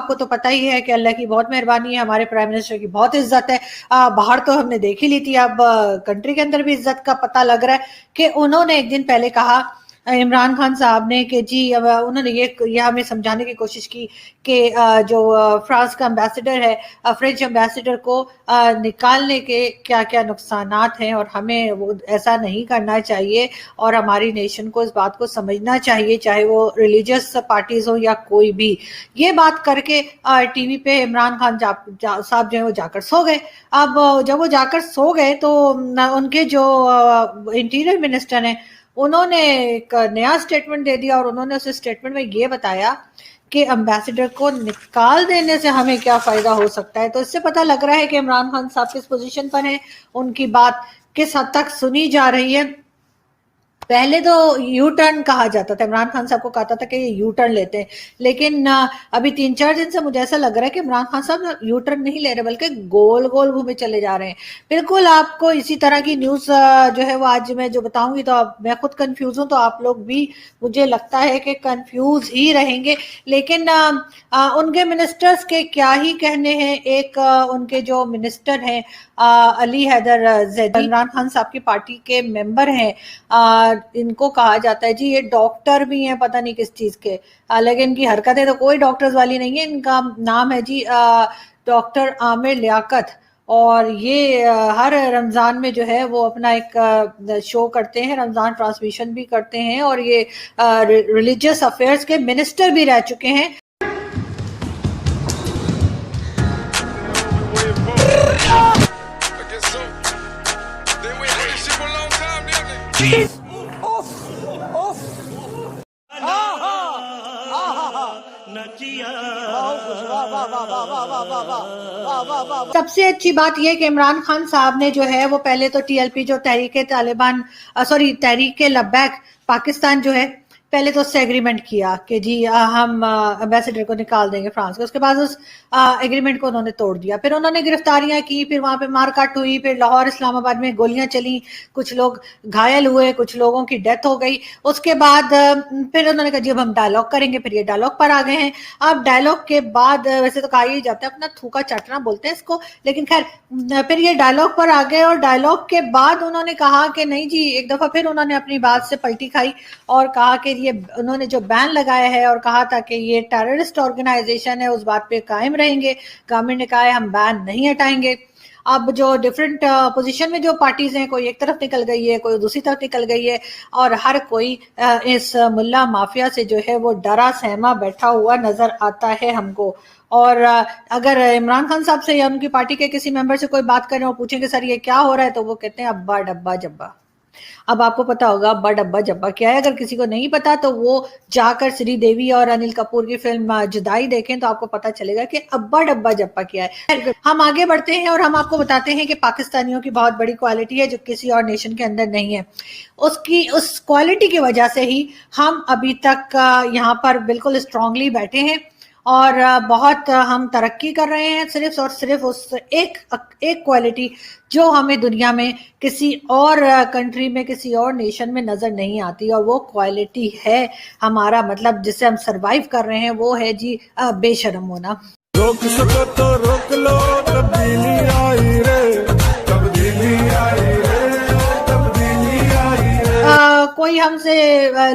آپ کو تو پتہ ہی ہے کہ اللہ کی بہت مہربانی ہے, ہمارے پرائم منسٹر کی بہت عزت ہے. باہر تو ہم نے دیکھ ہی لی تھی, اب کنٹری کے اندر بھی عزت کا پتہ لگ رہا ہے کہ انہوں نے ایک دن پہلے کہا عمران خان صاحب نے کہ جی انہوں نے یہ ہمیں سمجھانے کی کوشش کی کہ جو فرانس کا امبیسڈر ہے, فرینچ امبیسڈر کو نکالنے کے کیا کیا نقصانات ہیں, اور ہمیں وہ ایسا نہیں کرنا چاہیے, اور ہماری نیشن کو اس بات کو سمجھنا چاہیے, چاہے وہ ریلیجس پارٹیز ہوں یا کوئی بھی. یہ بات کر کے ٹی وی پہ عمران خان صاحب جو ہے وہ جا کر سو گئے. اب جب وہ جا کر سو گئے تو ان کے جو انٹیریئر منسٹر ہیں انہوں نے ایک نیا سٹیٹمنٹ دے دیا, اور انہوں نے اس سٹیٹمنٹ میں یہ بتایا کہ امبیسڈر کو نکال دینے سے ہمیں کیا فائدہ ہو سکتا ہے. تو اس سے پتہ لگ رہا ہے کہ عمران خان صاحب کس پوزیشن پر ہیں, ان کی بات کس حد تک سنی جا رہی ہے. پہلے تو یو ٹرن کہا جاتا تھا, عمران خان صاحب کو کہتا تھا کہ یہ یو ٹرن لیتے ہیں, لیکن ابھی 3-4 دن سے مجھے ایسا لگ رہا ہے کہ عمران خان صاحب یو ٹرن نہیں لے رہے بلکہ گول گول گھومے چلے جا رہے ہیں. بالکل آپ کو اسی طرح کی نیوز جو ہے وہ آج میں جو بتاؤں گی تو میں خود کنفیوز ہوں, تو آپ لوگ بھی مجھے لگتا ہے کہ کنفیوز ہی رہیں گے. لیکن ان کے منسٹرز کے کیا ہی کہنے ہیں. ایک ان کے جو منسٹر ہیں علی حیدر زیدی, عمران خان صاحب کی پارٹی کے ممبر ہیں, ان کو کہا جاتا ہے جی یہ ڈاکٹر بھی ہیں پتہ نہیں کس چیز کے, لیکن ان کی حرکتیں تو کوئی ڈاکٹرز والی نہیں ہے. ان کا نام ہے جی ڈاکٹر عامر لیاقت, اور یہ ہر رمضان میں جو ہے وہ اپنا ایک شو کرتے ہیں, رمضان ٹرانسمیشن بھی کرتے ہیں, اور یہ ریلیجیس افیئرز کے منسٹر بھی رہ چکے ہیں. سب سے اچھی بات یہ کہ عمران خان صاحب نے جو ہے وہ پہلے تو ٹی ایل پی جو تحریک لبیک پاکستان جو ہے, پہلے تو اس سے ایگریمنٹ کیا کہ جی ہم امبیسڈر کو نکال دیں گے فرانس کے. اس کے بعد اس ایگریمنٹ کو انہوں نے توڑ دیا, پھر انہوں نے گرفتاریاں کی, پھر وہاں پہ مار کاٹ ہوئی, پھر لاہور اسلام آباد میں گولیاں چلیں, کچھ لوگ گھائل ہوئے, کچھ لوگوں کی ڈیتھ ہو گئی. اس کے بعد پھر انہوں نے کہا جی اب ہم ڈائلاگ کریں گے, پھر یہ ڈائلاگ پر آ گئے ہیں. اب ڈائلاگ کے بعد ویسے تو کہا ہی جاتا ہے اپنا تھوکا چاٹنا بولتے ہیں اس کو, لیکن خیر پھر یہ ڈائلاگ پر آ گئے, اور ڈائلاگ کے بعد انہوں نے کہا کہ نہیں جی, ایک دفعہ پھر انہوں نے اپنی بات سے پلٹی کھائی اور کہا کہ یہ انہوں نے جو بین لگایا ہے اور کہا تھا کہ یہ ٹیررسٹ آرگنائزیشن ہے, اس بات پہ قائم رہیں گے. گورنمنٹ نے کہا ہے ہم بین نہیں ہٹائیں گے. اب جو ڈفرینٹ پوزیشن میں جو پارٹیز ہیں, کوئی ایک طرف نکل گئی ہے, کوئی دوسری طرف نکل گئی ہے, اور ہر کوئی اس ملا مافیا سے جو ہے وہ ڈرا سہما بیٹھا ہوا نظر آتا ہے ہم کو. اور اگر عمران خان صاحب سے یا ان کی پارٹی کے کسی ممبر سے کوئی بات کریں اور پوچھیں کہ سر یہ کیا ہو رہا ہے, تو وہ کہتے ہیں ابا ڈبا جبا. اب آپ کو پتا ہوگا ابا ڈبا جبا کیا ہے. اگر کسی کو نہیں پتا تو وہ جا کر سری دیوی اور انل کپور کی فلم جدائی دیکھیں تو آپ کو پتا چلے گا کہ ابا ڈبا جبا کیا ہے. ہم آگے بڑھتے ہیں اور ہم آپ کو بتاتے ہیں کہ پاکستانیوں کی بہت بڑی کوالٹی ہے جو کسی اور نیشن کے اندر نہیں ہے. اس کوالٹی کی وجہ سے ہی ہم ابھی تک یہاں پر بالکل اسٹرانگلی بیٹھے ہیں, اور بہت ہم ترقی کر رہے ہیں, صرف اور صرف اس ایک کوالٹی جو ہمیں دنیا میں کسی اور کنٹری میں کسی اور نیشن میں نظر نہیں آتی, اور وہ کوالٹی ہے ہمارا مطلب جس سے ہم سروائیو کر رہے ہیں, وہ ہے جی بے شرم ہونا. روک سکو تو روک لو, تبدیلی آئی رے, تبدیلی آئی رے, تبدیلی آئی رے. کوئی ہم سے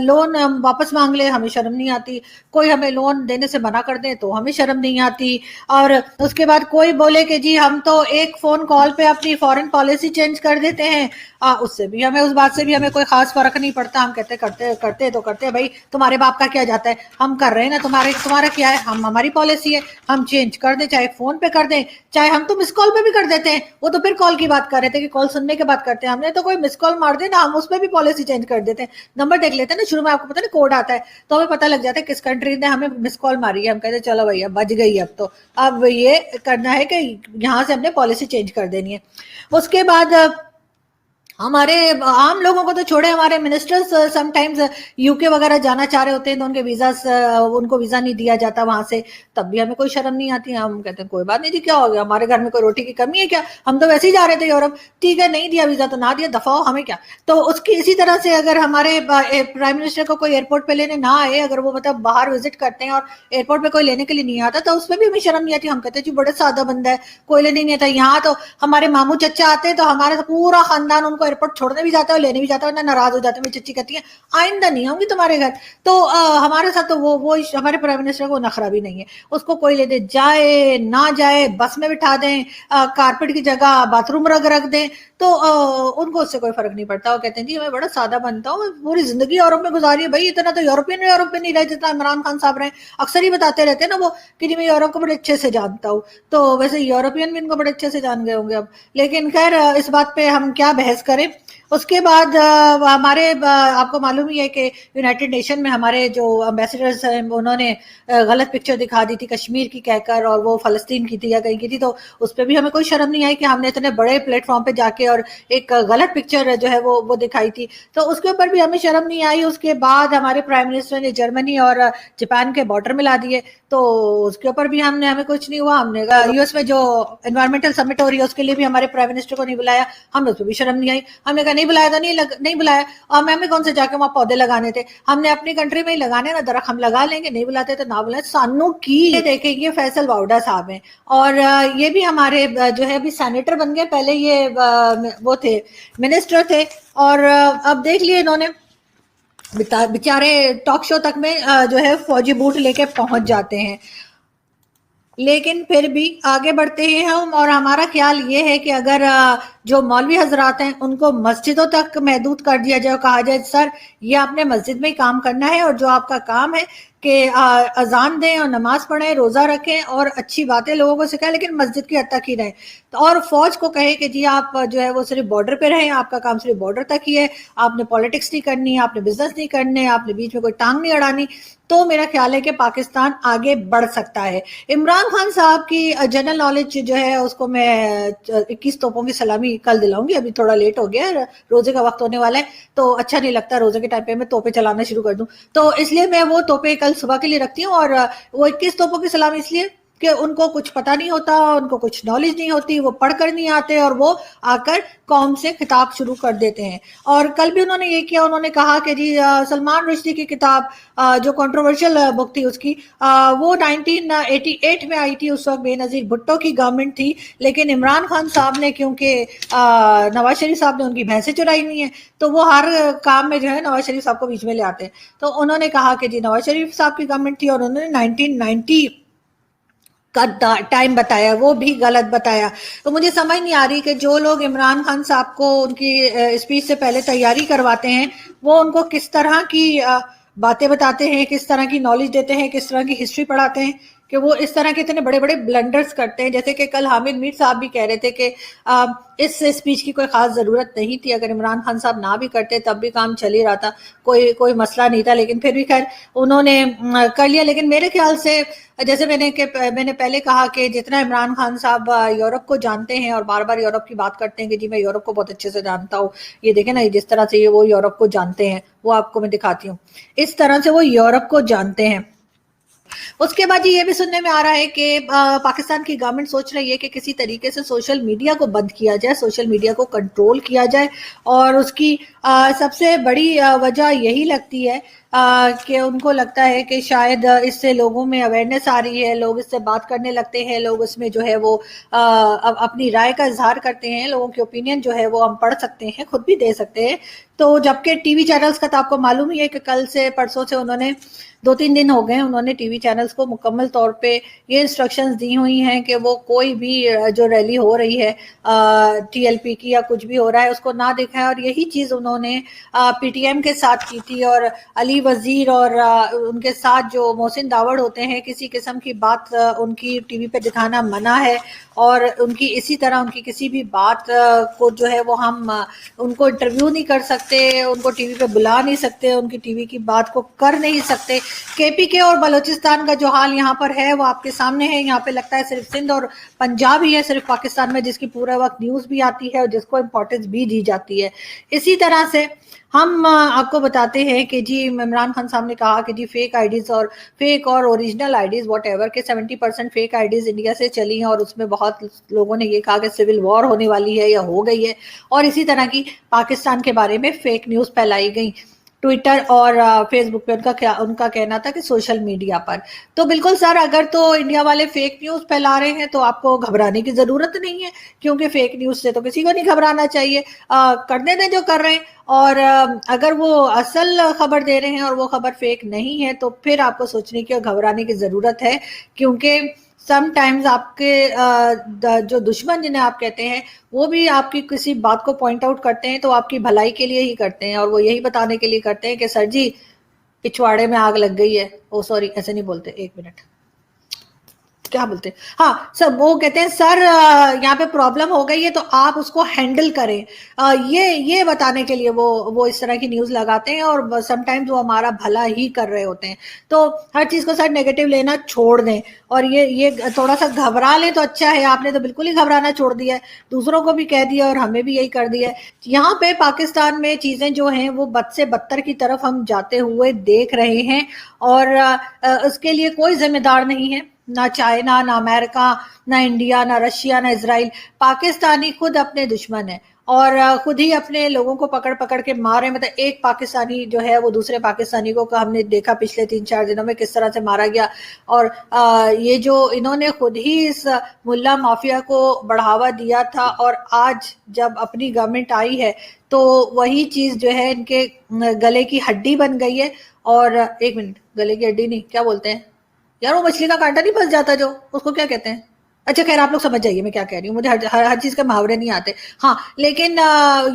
لون واپس مانگ لے ہمیں شرم نہیں آتی, کوئی ہمیں لون دینے سے منع کر دے تو ہمیں شرم نہیں آتی, اور اس کے بعد کوئی بولے کہ جی ہم تو ایک فون کال پہ اپنی فارن پالیسی چینج کر دیتے ہیں, اس سے بھی ہمیں اس بات سے بھی ہمیں کوئی خاص فرق نہیں پڑتا. ہم کہتے کرتے تو کرتے, بھائی تمہارے باپ کا کیا جاتا ہے, ہم کر رہے ہیں نا, تمہارا کیا ہے, ہماری پالیسی ہے, ہم چینج کر دیں, چاہے فون پہ کر دیں, چاہے ہم تو مس کال پہ بھی کر دیتے ہیں. وہ تو پھر کال کی بات کر رہے تھے کہ کال سننے کے بعد کرتے ہیں, ہم نے تو کوئی مس کال مار دے نا, ہم اس پہ بھی پالیسی چینج کر دیتے ہیں. نمبر دیکھ لیتے ہیں نا, شروع میں آپ کو پتا نا کوڈ آتا ہے, تو ہمیں پتہ لگ جاتا ہے کس کنٹری نے ہمیں مس کال ماری ہے. ہم کہتے ہیں چلو بھیا بچ گئی, اب یہ کرنا ہے کہ یہاں سے ہم نے پالیسی چینج کر دینی ہے. اس کے بعد हमारे आम लोगों को तो छोड़े, हमारे मिनिस्टर्स समटाइम्स यूके वगैरह जाना चाह रहे होते हैं तो उनके वीजा उनको वीजा नहीं दिया जाता वहां से, तब भी हमें कोई शर्म नहीं आती। हम कहते हैं कोई बात नहीं जी, क्या हो गया, हमारे घर में कोई रोटी की कमी है क्या, हम तो वैसे ही जा रहे थे यूरोप, ठीक है नहीं दिया वीजा तो ना दिया, दफा हो, हमें क्या। तो उसकी इसी तरह से अगर हमारे प्राइम मिनिस्टर को कोई एयरपोर्ट पे लेने ना आए, अगर वो मतलब बाहर विजिट करते हैं और एयरपोर्ट पे कोई लेने के लिए नहीं आता, तो उसमें भी हमें शर्म नहीं आती। हम कहते हैं जी बड़े सादा बंदा है, कोई लेने नहीं आता। यहाँ तो हमारे मामू चचा आते हैं तो हमारे तो पूरा खानदान उनको एयरपोर्ट छोड़ने भी जाता है और लेने भी जाता है, वरना नाराज हो जाते हैं। मेरी चच्ची कहती है आइंदा नहीं आऊंगी तुम्हारे घर। तो हमारे साथ तो वो हमारे प्राइम मिनिस्टर को नखरा भी नहीं है, उसको कोई ले दे, जाए ना जाए, बस में बिठा दें, कारपेट की जगह बाथरूम रख दें, तो उनको उससे कोई फर्क नहीं पड़ता। वो कहते हैं जी मैं बड़ा सादा बनता हूँ, पूरी जिंदगी यूरोप में गुजारी है भाई, इतना तो यूरोपियन नहीं रहे जितना इमरान खान साहब रहे। अक्सर ही बताते रहते हैं ना वो कि जी मैं यूरोप को बड़े अच्छे से जानता हूँ, तो वैसे यूरोपियन भी इनको बड़े अच्छे से जान गए होंगे अब। लेकिन खैर इस बात पे हम क्या बहस करें। उसके बाद हमारे आपको मालूम ही है कि यूनाइटेड नेशन में हमारे जो एम्बेसडर्स हैं उन्होंने गलत पिक्चर दिखा दी थी कश्मीर की कहकर, और वो फलस्तीन की थी या कहीं की थी, तो उस पर भी हमें कोई शर्म नहीं आई कि हमने इतने बड़े प्लेटफॉर्म पे जाके और एक गलत पिक्चर जो है वो दिखाई थी, तो उसके ऊपर भी हमें शर्म नहीं आई। उसके बाद हमारे प्राइम मिनिस्टर ने जर्मनी और जापान के बॉर्डर मिला दिए, तो उसके ऊपर भी हमें कुछ नहीं हुआ। हमने यूएस में जो एनवायरमेंटल समिट हो रही है उसके लिए भी हमारे प्राइम मिनिस्टर को नहीं बुलाया, हमें उस पर भी शर्म नहीं आई। हमने कहा नहीं बुलाया तो नहीं बुलाया, और हमें कौन से जाके वहां पौधे लगाने थे, हमने अपनी कंट्री में ही लगाने ना, दरख्त हम लगा लेंगे, नहीं बुलाते तो ना बुलाए, सानू की। देखे ये फैसल वाउडा साहब हैं, और ये भी हमारे जो है अभी सेनेटर बन गए, पहले ये वो थे मिनिस्टर थे, और अब देख लिए इन्होंने बेचारे टॉक शो तक में जो है फौजी बूट लेके पहुंच जाते हैं। लेकिन फिर भी आगे बढ़ते हैं हम, और हमारा ख्याल ये है कि अगर जो मौलवी हजरात हैं उनको मस्जिदों तक महदूद कर दिया जाए, कहा जाए सर ये आपने मस्जिद में ही काम करना है, और जो आपका काम है कि अजान दें और नमाज पढ़ें, रोजा रखें और अच्छी बातें लोगों को सिखाएं, लेकिन मस्जिद की हद तक ही रहें। तो और फौज को कहे कि जी आप जो है वो सिर्फ बॉर्डर पे रहें, आपका काम सिर्फ बॉर्डर तक ही है, आपने पॉलिटिक्स नहीं करनी, आपने बिजनेस नहीं करने, आपने बीच में कोई टांग नहीं अड़ानी, तो मेरा ख्याल है कि पाकिस्तान आगे बढ़ सकता है। इमरान खान साहब की जनरल नॉलेज जो है उसको मैं 21 तोपों की सलामी कल दिलाऊंगी, अभी थोड़ा लेट हो गया, रोजे का वक्त होने वाला है, तो अच्छा नहीं लगता रोजे के टाइम पे मैं तोपे चलाना शुरू कर दूं, तो इसलिए मैं वो तोपे कल सुबह के लिए रखती हूँ। और वो 21 तोपों की सलामी इसलिए कि उनको कुछ पता नहीं होता, उनको कुछ नॉलेज नहीं होती, वो पढ़कर नहीं आते, और वो आकर कौम से खिताब शुरू कर देते हैं। और कल भी उन्होंने ये किया, उन्होंने कहा कि जी सलमान रुश्दी की किताब जो कंट्रोवर्शियल बुक थी उसकी, वो 1988 में आई थी, उस वक्त बेनजीर भुट्टो की गवर्नमेंट थी, लेकिन इमरान खान साहब ने क्योंकि नवाज शरीफ साहब ने उनकी भैंसें चुराई हुई हैं, तो वो हर काम में जो है नवाज शरीफ साहब को बीच में ले आते हैं। तो उन्होंने कहा कि जी नवाज शरीफ साहब की गवर्नमेंट थी, और उन्होंने 1990 का टाइम बताया, वो भी गलत बताया। तो मुझे समझ नहीं आ रही कि जो लोग इमरान खान साहब को उनकी स्पीच से पहले तैयारी करवाते हैं, वो उनको किस तरह की बातें बताते हैं, किस तरह की नॉलेज देते हैं, किस तरह की हिस्ट्री पढ़ाते हैं, कि वो इस तरह के इतने बड़े बड़े ब्लंडर्स करते हैं। जैसे कि कल हामिद मीर साहब भी कह रहे थे कि इस स्पीच की कोई खास जरूरत नहीं थी, अगर इमरान खान साहब ना भी करते तब भी काम चल ही रहा था, कोई मसला नहीं था, लेकिन फिर भी खैर उन्होंने कर लिया। लेकिन मेरे ख्याल से जैसे मैंने पहले कहा कि जितना इमरान खान साहब यूरोप को जानते हैं और बार बार यूरोप की बात करते हैं कि जी मैं यूरोप को बहुत अच्छे से जानता हूँ, ये देखें ना जिस तरह से ये वो यूरोप को जानते हैं, वो आपको मैं दिखाती हूँ, इस तरह से वो यूरोप को जानते हैं। उसके बाद ये भी सुनने में आ रहा है कि पाकिस्तान की गवर्नमेंट सोच रही है कि किसी तरीके से सोशल मीडिया को बंद किया जाए, सोशल मीडिया को कंट्रोल किया जाए, और उसकी सबसे बड़ी वजह यही लगती है कि उनको लगता है कि शायद इससे लोगों में अवेयरनेस आ रही है, लोग इससे बात करने लगते हैं, लोग इसमें जो है वो अपनी राय का इजहार करते हैं, लोगों की ओपिनियन जो है वो हम पढ़ सकते हैं, खुद भी दे सकते हैं। तो जबकि टीवी चैनल्स का तो आपको मालूम ही है कि कल से परसों से उन्होंने 2-3 दिन हो गए, उन्होंने टीवी चैनल्स को मुकम्मल तौर पे ये इंस्ट्रक्शंस दी हुई हैं कि वो कोई भी जो रैली हो रही है टीएलपी की या कुछ भी हो रहा है उसको ना दिखाएं। और यही चीज़ उन्होंने पीटीएम के साथ की थी, और अली वजीर और उनके साथ जो मोहसिन दावड़ होते हैं, किसी किस्म की बात उनकी टीवी पे दिखाना मना है, और उनकी इसी तरह उनकी किसी भी बात को जो है वो हम उनको इंटरव्यू नहीं कर सकते, उनको टीवी पे बुला नहीं सकते, उनकी टीवी की बात को कर नहीं सकते। केपीके और बलूचिस्तान का जो हाल यहाँ पर है वो आपके सामने है। यहाँ पे लगता है सिर्फ सिंध और पंजाब ही है सिर्फ पाकिस्तान में जिसकी पूरा वक्त न्यूज़ भी आती है और जिसको इम्पोर्टेंस भी दी जाती है। इसी तरह से हम आपको बताते हैं कि जी इमरान खान साहब ने कहा कि जी फेक और ओरिजिनल आईडीज वॉट एवर के 70% फेक आईडीज इंडिया से चली हैं, और उसमें बहुत लोगों ने ये कहा कि सिविल वॉर होने वाली है या हो गई है, और इसी तरह की पाकिस्तान के बारे में फेक न्यूज़ फैलाई गई ट्विटर और फेसबुक पे। उनका कहना था कि सोशल मीडिया पर। तो बिल्कुल सर, अगर तो इंडिया वाले फेक न्यूज़ फैला रहे हैं तो आपको घबराने की ज़रूरत नहीं है, क्योंकि फेक न्यूज़ से तो किसी को नहीं घबराना चाहिए। करने दें जो कर रहे हैं, और अगर वो असल खबर दे रहे हैं और वो खबर फेक नहीं है तो फिर आपको सोचने की और घबराने की ज़रूरत है, क्योंकि समटाइम्स आपके जो दुश्मन जिन्हें आप कहते हैं वो भी आपकी किसी बात को पॉइंट आउट करते हैं तो आपकी भलाई के लिए ही करते हैं, और वो यही बताने के लिए करते हैं कि सर जी पिछवाड़े में आग लग गई है। ओ सॉरी, ऐसे नहीं बोलते, एक मिनट, क्या बोलते हैं, हाँ सर, वो कहते हैं सर यहाँ पे प्रॉब्लम हो गई है तो आप उसको हैंडल करें। ये बताने के लिए वो इस तरह की न्यूज़ लगाते हैं, और समटाइम्स वो हमारा भला ही कर रहे होते हैं। तो हर चीज़ को सर नेगेटिव लेना छोड़ दें, और ये थोड़ा सा घबरा लें तो अच्छा है। आपने तो बिल्कुल ही घबराना छोड़ दिया है, दूसरों को भी कह दिया और हमें भी यही कर दिया है। यहाँ पे पाकिस्तान में चीज़ें जो हैं वो बद से बदतर की तरफ हम जाते हुए देख रहे हैं, और उसके लिए कोई जिम्मेदार नहीं है, ना चाइना, ना अमेरिका, ना इंडिया, ना रशिया, ना इजराइल। पाकिस्तानी खुद अपने दुश्मन है, और खुद ही अपने लोगों को पकड़ पकड़ के मारे। मतलब एक पाकिस्तानी जो है वो दूसरे पाकिस्तानी को हमने देखा पिछले 3-4 दिनों में किस तरह से मारा गया, और ये जो इन्होंने खुद ही इस मुल्ला माफिया को बढ़ावा दिया था, और आज जब अपनी गवर्नमेंट आई है तो वही चीज़ जो है इनके गले की हड्डी बन गई है। और एक मिनट, गले की हड्डी नहीं, क्या बोलते हैं यार, वो मछली का कांटा नहीं फंस जाता जो, उसको क्या कहते हैं? अच्छा खैर, आप लोग समझ जाइए मैं क्या कह रही हूँ, मुझे हर चीज़ के मुहावरे नहीं आते। हाँ, लेकिन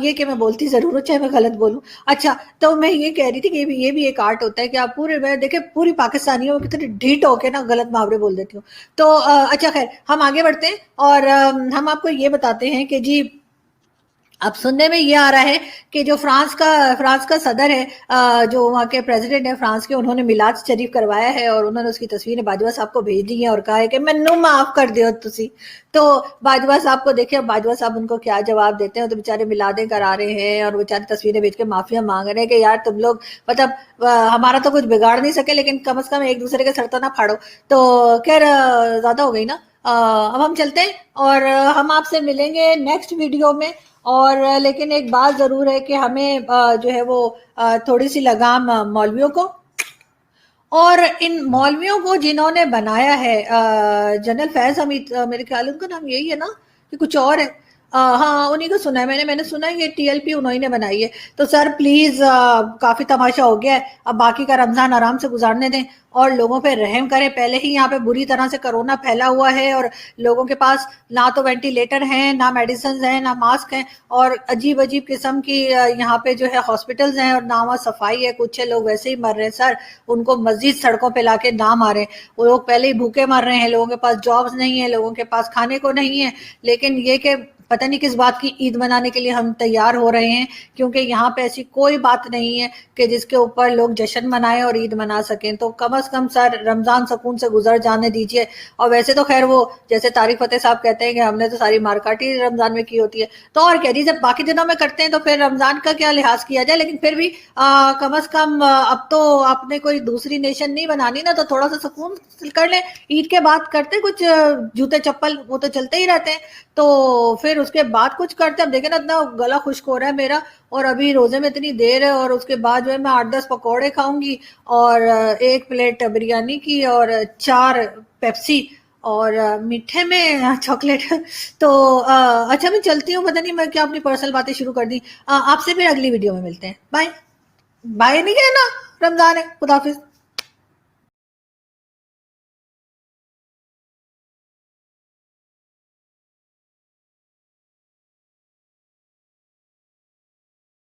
ये कि मैं बोलती ज़रूर हूँ, चाहे मैं गलत बोलूँ। अच्छा, तो मैं ये कह रही थी कि ये भी एक आर्ट होता है कि आप मैं देखे पूरी पाकिस्तानियों में कितनी ढीठ होके ना गलत मुहावरे बोल देती हूँ। तो अच्छा खैर, हम आगे बढ़ते हैं, और हम आपको ये बताते हैं कि जी अब सुनने में ये आ रहा है कि जो फ्रांस का सदर है, जो वहाँ के प्रेसिडेंट है फ्रांस के, उन्होंने मिलाद शरीफ करवाया है, और उन्होंने उसकी तस्वीरें बाजवा साहब को भेज दी हैं और कहा है कि मैनू माफ कर दियो तुसी। तो बाजवा साहब को देखिए, बाजवा साहब उनको क्या जवाब देते हैं। तो बेचारे मिलादें करा रहे हैं और बेचारे तस्वीरें भेज के माफिया मांग रहे हैं कि यार तुम लोग मतलब हमारा तो कुछ बिगाड़ नहीं सके, लेकिन कम से कम एक दूसरे के सर तो ना फाड़ो। तो खैर ज्यादा हो गई ना। अब हम चलते हैं, और हम आपसे मिलेंगे नेक्स्ट वीडियो में। और लेकिन एक बात जरूर है कि हमें जो है वो थोड़ी सी लगाम मौलवियों को, और इन मौलवियों को जिन्होंने बनाया है, जनरल फैज हमीद, मेरे ख्याल उनका नाम यही है ना कि कुछ और है, हाँ उन्हीं को सुना है मैंने सुना है ये टीएलपी उन्होंने ने बनाई है। तो सर प्लीज, काफी तमाशा हो गया है, अब बाकी का रमजान आराम से गुजारने दें और लोगों पे रहम करें। पहले ही यहाँ पे बुरी तरह से कोरोना फैला हुआ है, और लोगों के पास ना तो वेंटिलेटर हैं, ना मेडिसिन हैं, ना मास्क हैं, और अजीब अजीब किस्म की यहाँ पे जो है हॉस्पिटल्स हैं, और ना वहाँ सफाई है। कुछ लोग वैसे ही मर रहे हैं सर, उनको मस्जिद सड़कों पे लाके ना मारें। वो लोग पहले ही भूखे मर रहे हैं, लोगों के पास जॉब्स नहीं है, लोगों के पास खाने को नहीं है। लेकिन ये कि पता नहीं किस बात की ईद मनाने के लिए हम तैयार हो रहे हैं, क्योंकि यहाँ पे ऐसी कोई बात नहीं है कि जिसके ऊपर लोग जश्न मनाएं और ईद मना सकें। तो कम से कम सर रमजान सुकून से गुजर जाने दीजिए। और वैसे तो खैर वो जैसे तारिक फतेह साहब कहते हैं कि हमने तो सारी मारकाटी रमजान में की होती है, तो और कह दीजिए बाकी दिनों में करते हैं तो फिर रमजान का क्या लिहाज किया जाए। लेकिन फिर भी कम से कम अब तो आपने कोई दूसरी नेशन नहीं बनानी ना, तो थोड़ा सा सुकून कर ले। ईद के बाद करते कुछ जूते चप्पल, वो तो चलते ही रहते हैं, तो फिर उसके बाद कुछ करते। अब देखे ना, इतना गला खुश्क हो रहा है मेरा, और अभी रोजे में इतनी देर है, और उसके बाद जो है मैं 8-10 पकौड़े खाऊंगी, और 1 प्लेट बिरयानी की, और 4 पेप्सी, और मीठे में चॉकलेट। तो अच्छा मैं चलती हूँ, पता नहीं मैं क्या अपनी पर्सनल बातें शुरू कर दी। आपसे फिर अगली वीडियो में मिलते हैं। बाय बाय, नहीं कहना, रमजान है, खुदा हाफिज।